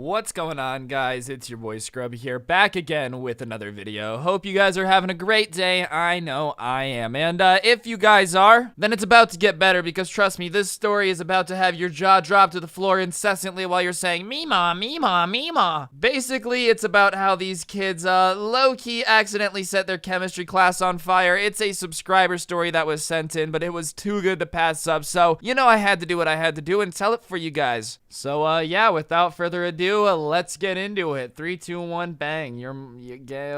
What's going on, guys? It's your boy Scrub here, back again with another video. Hope you guys are having a great day. I know I am. And if you guys are, then it's about to get better, because trust me, this story is about to have your jaw drop to the floor incessantly while you're saying, Meemaw, Meemaw, Meemaw. Basically, it's about how these kids low-key accidentally set their chemistry class on fire. It's a subscriber story that was sent in, but it was too good to pass up, so you know I had to do what I had to do and tell it for you guys. So yeah, without further ado, let's get into it. 3, 2, 1, bang. You get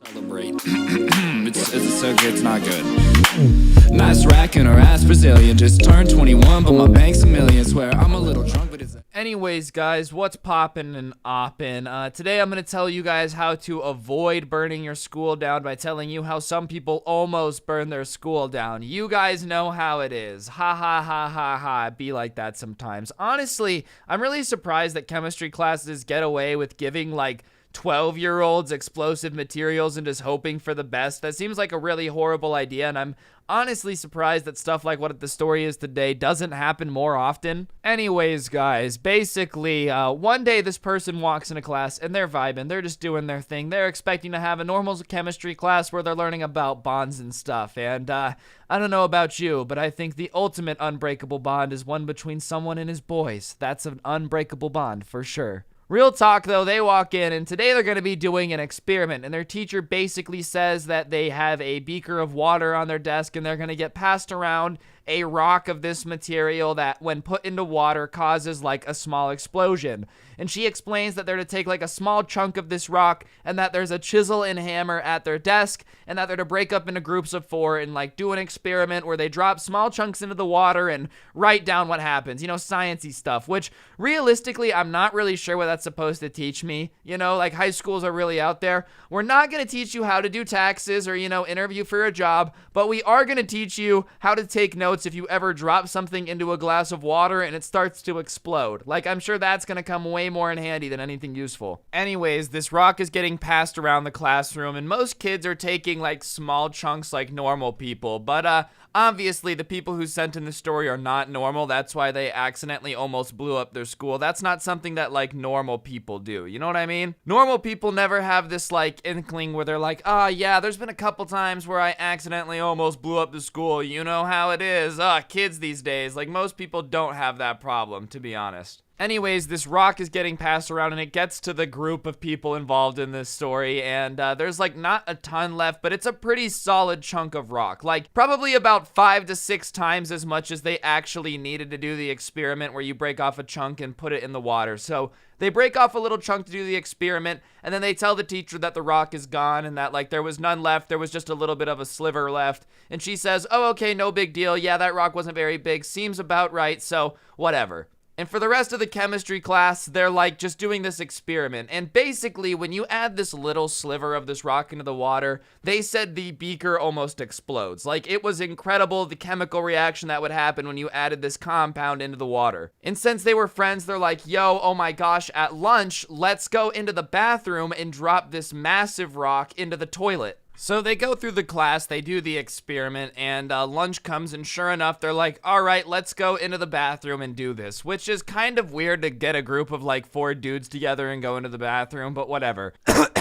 Celebrate. it's so good, it's not good. Nice rack in her ass Brazilian. Just turned 21, but my bank's a million. Swear I'm a little drunk, but it's Anyways, guys, what's poppin' and oppin'? Today I'm gonna tell you guys how to avoid burning your school down by telling you how some people almost burn their school down. You guys know how it is. Ha ha ha ha ha. Be like that sometimes. Honestly, I'm really surprised that chemistry classes get away with giving like 12-year-olds explosive materials and just hoping for the best. That seems like a really horrible idea, and I'm honestly surprised that stuff like what the story is today doesn't happen more often. Anyways, guys, basically, one day this person walks into class and they're vibing. They're just doing their thing. They're expecting to have a normal chemistry class where they're learning about bonds and stuff. And I don't know about you, but I think the ultimate unbreakable bond is one between someone and his boys. That's an unbreakable bond for sure. Real talk though, they walk in and today they're going to be doing an experiment, and their teacher basically says that they have a beaker of water on their desk and they're going to get passed around a rock of this material that when put into water causes like a small explosion. And she explains that they're to take like a small chunk of this rock and that there's a chisel and hammer at their desk and that they're to break up into groups of 4 and like do an experiment where they drop small chunks into the water and write down what happens, you know, sciencey stuff, which realistically I'm not really sure what that's supposed to teach me. You know, like high schools are really out there. We're not going to teach you how to do taxes or, you know, interview for a job, but we are going to teach you how to take notes if you ever drop something into a glass of water and it starts to explode. Like, I'm sure that's going to come way more in handy than anything useful. Anyways, this rock is getting passed around the classroom and most kids are taking like small chunks like normal people, but obviously the people who sent in the story are not normal. That's why they accidentally almost blew up their school. That's not something that like normal people do. You know what I mean? Normal people never have this like inkling where they're like, yeah, there's been a couple times where I accidentally almost blew up the school. You know how it is. Kids these days, like most people don't have that problem, to be honest. Anyways, this rock is getting passed around and it gets to the group of people involved in this story, and there's like not a ton left, but it's a pretty solid chunk of rock. Like probably about 5 to 6 times as much as they actually needed to do the experiment where you break off a chunk and put it in the water. So they break off a little chunk to do the experiment, and then they tell the teacher that the rock is gone and that like there was none left. There was just a little bit of a sliver left. And she says, oh, okay, no big deal. Yeah, that rock wasn't very big. Seems about right. So whatever. And for the rest of the chemistry class, they're like just doing this experiment. And basically, when you add this little sliver of this rock into the water, they said the beaker almost explodes. Like, it was incredible, the chemical reaction that would happen when you added this compound into the water. And since they were friends, they're like, yo, oh my gosh, at lunch, let's go into the bathroom and drop this massive rock into the toilet. So they go through the class, they do the experiment, and lunch comes, and sure enough, they're like, all right, let's go into the bathroom and do this, which is kind of weird to get a group of like 4 dudes together and go into the bathroom, but whatever.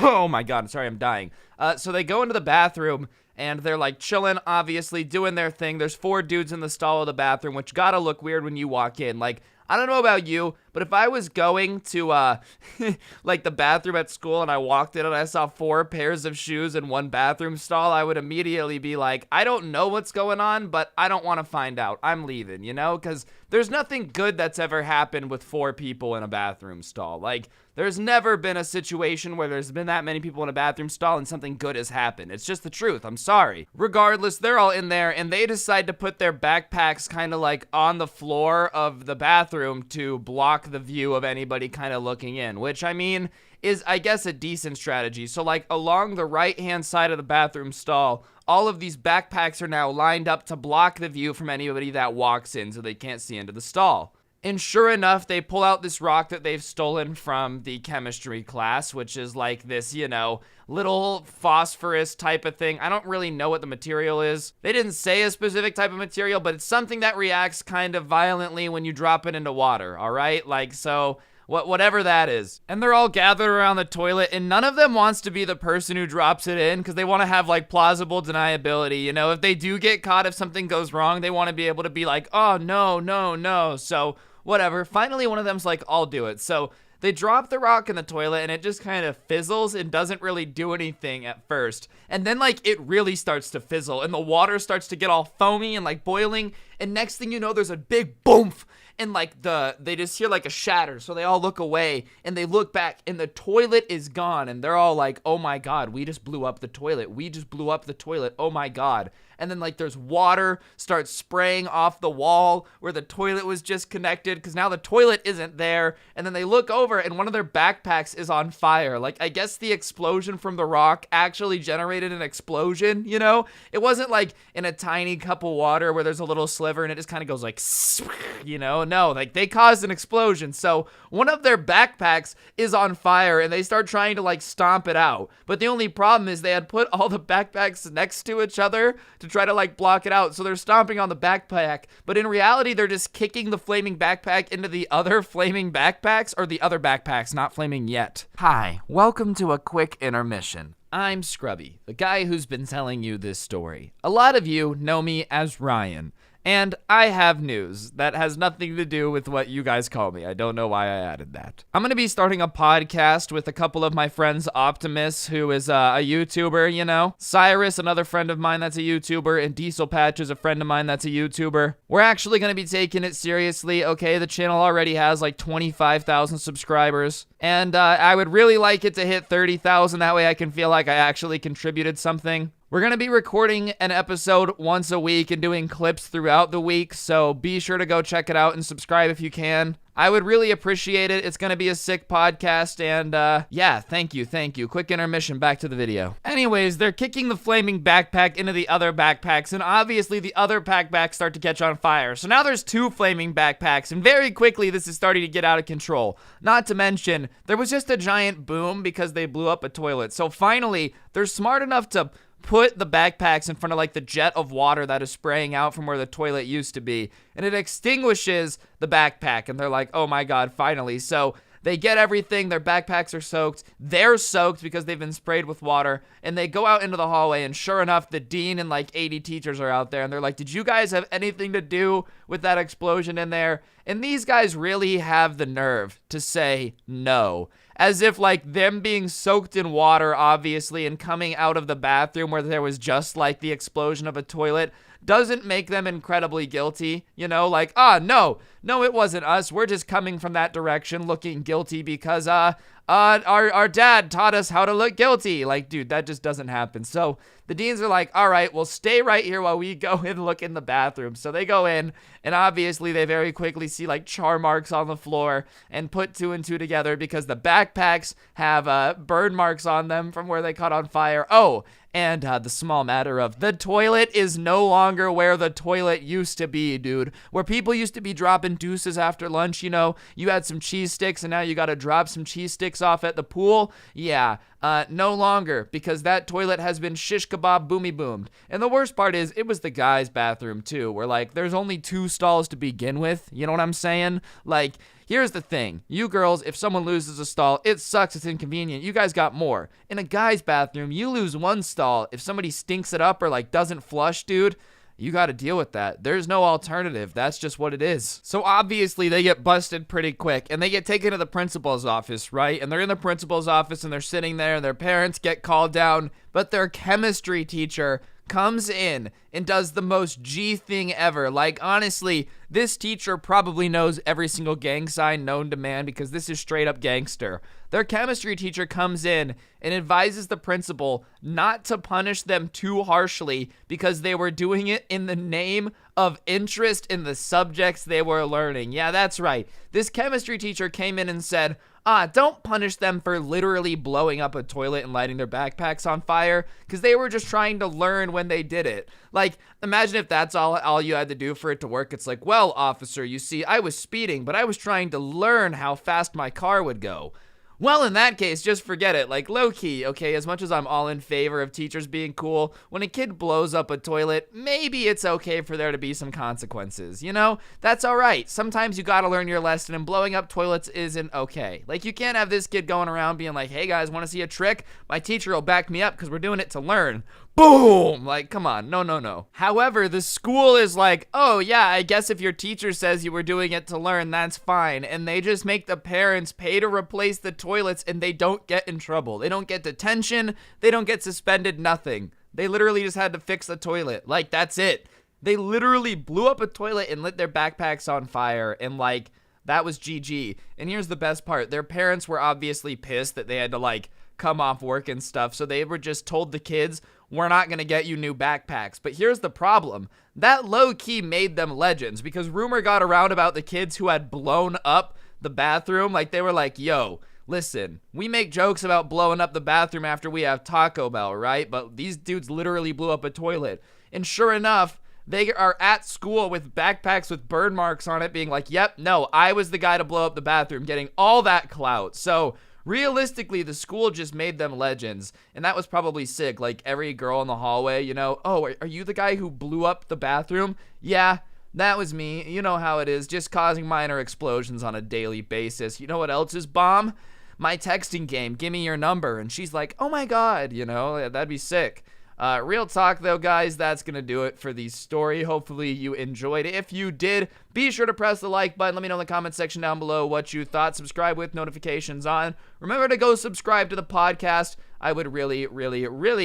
Oh my god, sorry, I'm dying. So they go into the bathroom, and they're like chilling, obviously, doing their thing. There's 4 dudes in the stall of the bathroom, which gotta look weird when you walk in. Like, I don't know about you, but if I was going to, like the bathroom at school and I walked in and I saw 4 pairs of shoes in one bathroom stall, I would immediately be like, I don't know what's going on, but I don't want to find out. I'm leaving, you know? Because there's nothing good that's ever happened with 4 people in a bathroom stall. Like, there's never been a situation where there's been that many people in a bathroom stall and something good has happened. It's just the truth. I'm sorry. Regardless, they're all in there and they decide to put their backpacks kind of like on the floor of the bathroom to block the view of anybody kind of looking in, which I mean is I guess a decent strategy. So like along the right hand side of the bathroom stall, all of these backpacks are now lined up to block the view from anybody that walks in so they can't see into the stall. And sure enough, they pull out this rock that they've stolen from the chemistry class, which is like this, you know, little phosphorus type of thing. I don't really know what the material is. They didn't say a specific type of material, but it's something that reacts kind of violently when you drop it into water, all right? Like, so whatever that is. And they're all gathered around the toilet, and none of them wants to be the person who drops it in because they want to have like plausible deniability. You know, if they do get caught, if something goes wrong, they want to be able to be like, oh, no, no, no. So whatever. Finally, one of them's like, I'll do it. So they drop the rock in the toilet and it just kind of fizzles and doesn't really do anything at first. And then like it really starts to fizzle and the water starts to get all foamy and like boiling. And next thing you know, there's a big boomf and like they just hear like a shatter. So they all look away and they look back and the toilet is gone. And they're all like, oh my God, we just blew up the toilet. We just blew up the toilet. Oh my God. And then like there's water starts spraying off the wall where the toilet was just connected because now the toilet isn't there. And then they look over and one of their backpacks is on fire. Like I guess the explosion from the rock actually generated an explosion, you know? It wasn't like in a tiny cup of water where there's a little sliver and it just kind of goes like, you know? No, like they caused an explosion. So one of their backpacks is on fire and they start trying to like stomp it out. But the only problem is they had put all the backpacks next to each other to try to like block it out. So they're stomping on the backpack, but in reality, they're just kicking the flaming backpack into the other flaming backpacks, or the other backpacks not flaming yet. Hi, welcome to a quick intermission. I'm Scrubby, the guy who's been telling you this story. A lot of you know me as Ryan. And I have news that has nothing to do with what you guys call me. I don't know why I added that. I'm going to be starting a podcast with a couple of my friends, Optimus, who is a YouTuber, you know. Cyrus, another friend of mine that's a YouTuber. And Diesel Patch is a friend of mine that's a YouTuber. We're actually going to be taking it seriously, okay? The channel already has like 25,000 subscribers. And I would really like it to hit 30,000. That way I can feel like I actually contributed something. We're going to be recording an episode once a week and doing clips throughout the week, so be sure to go check it out and subscribe if you can. I would really appreciate it. It's going to be a sick podcast, and yeah, thank you. Quick intermission, back to the video. Anyways, they're kicking the flaming backpack into the other backpacks, and obviously the other backpacks start to catch on fire. So now there's two flaming backpacks, and very quickly this is starting to get out of control. Not to mention, there was just a giant boom because they blew up a toilet. So finally, they're smart enough to put the backpacks in front of like the jet of water that is spraying out from where the toilet used to be, and it extinguishes the backpack, and they're like, oh my God, finally. So they get everything, their backpacks are soaked, they're soaked because they've been sprayed with water, and they go out into the hallway, and sure enough, the dean and like 80 teachers are out there, and they're like, did you guys have anything to do with that explosion in there? And these guys really have the nerve to say no. As if like them being soaked in water, obviously, and coming out of the bathroom where there was just like the explosion of a toilet doesn't make them incredibly guilty, you know, like, no, it wasn't us. We're just coming from that direction looking guilty because, our dad taught us how to look guilty. Like, dude, that just doesn't happen. So the deans are like, all right, well, stay right here while we go and look in the bathroom. So they go in, and obviously they very quickly see like char marks on the floor and put two and two together because the backpacks have burn marks on them from where they caught on fire. Oh, and the small matter of the toilet is no longer where the toilet used to be, dude. Where people used to be dropping deuces after lunch, you know, you had some cheese sticks and now you gotta drop some cheese sticks off at the pool. Yeah, no longer, because that toilet has been shish kebab boomy boomed. And the worst part is, it was the guys' bathroom too, where like, there's only 2 stalls to begin with, you know what I'm saying? Like, here's the thing, you girls, if someone loses a stall, it sucks, it's inconvenient, you guys got more. In a guy's bathroom, you lose 1 stall, if somebody stinks it up or like doesn't flush, dude, you got to deal with that. There's no alternative. That's just what it is. So obviously they get busted pretty quick and they get taken to the principal's office, right? And they're in the principal's office and they're sitting there and their parents get called down, but their chemistry teacher comes in and does the most G thing ever. Like, honestly, this teacher probably knows every single gang sign known to man because this is straight up gangster. Their chemistry teacher comes in and advises the principal not to punish them too harshly because they were doing it in the name of interest in the subjects they were learning. Yeah, that's right. This chemistry teacher came in and said, don't punish them for literally blowing up a toilet and lighting their backpacks on fire because they were just trying to learn when they did it. Like, imagine if that's all you had to do for it to work. It's like, well, officer, you see, I was speeding, but I was trying to learn how fast my car would go. Well, in that case, just forget it. Like, low-key, okay, as much as I'm all in favor of teachers being cool, when a kid blows up a toilet, maybe it's okay for there to be some consequences, you know? That's alright. Sometimes you gotta learn your lesson, and blowing up toilets isn't okay. Like, you can't have this kid going around being like, hey guys, wanna see a trick? My teacher will back me up because we're doing it to learn. Boom! Like, come on, no. However, the school is like, oh yeah, I guess if your teacher says you were doing it to learn, that's fine. And they just make the parents pay to replace the toilets, and they don't get in trouble. They don't get detention, they don't get suspended, nothing. They literally just had to fix the toilet. Like, that's it. They literally blew up a toilet and lit their backpacks on fire, and like, that was GG. And here's the best part. Their parents were obviously pissed that they had to like come off work and stuff, so they were just told the kids, we're not gonna get you new backpacks. But here's the problem. That low-key made them legends, because rumor got around about the kids who had blown up the bathroom. Like, they were like, yo, listen, we make jokes about blowing up the bathroom after we have Taco Bell, right? But these dudes literally blew up a toilet. And sure enough, they are at school with backpacks with burn marks on it, being like, yep, no, I was the guy to blow up the bathroom, getting all that clout. So realistically, the school just made them legends, and that was probably sick. Like, every girl in the hallway, you know, oh, are you the guy who blew up the bathroom? Yeah, that was me. You know how it is, just causing minor explosions on a daily basis. You know what else is bomb? My texting game, give me your number. And she's like, oh my god, you know, that'd be sick. Real talk though, guys, that's gonna do it for the story. Hopefully you enjoyed it. If you did, be sure to press the like button. Let me know in the comment section down below what you thought. Subscribe with notifications on. Remember to go subscribe to the podcast. I would really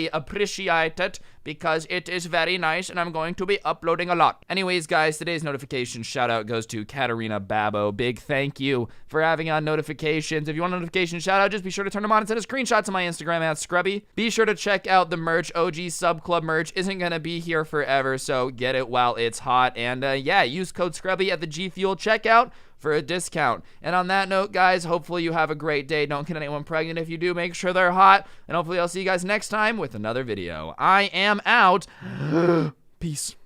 appreciate it, because it is very nice and I'm going to be uploading a lot. Anyways, guys, today's notification shout out goes to Katarina Babo. Big thank you for having on notifications. If you want a notification shout out, just be sure to turn them on and send a screenshot to my Instagram at Scrubby. Be sure to check out the merch. OG Sub Club merch isn't gonna be here forever, so get it while it's hot. And yeah, use code Scrubby at the G Fuel checkout for a discount. And on that note, guys, hopefully you have a great day. Don't get anyone pregnant. If you do, make sure they're hot. And hopefully I'll see you guys next time with another video. I am out. Peace.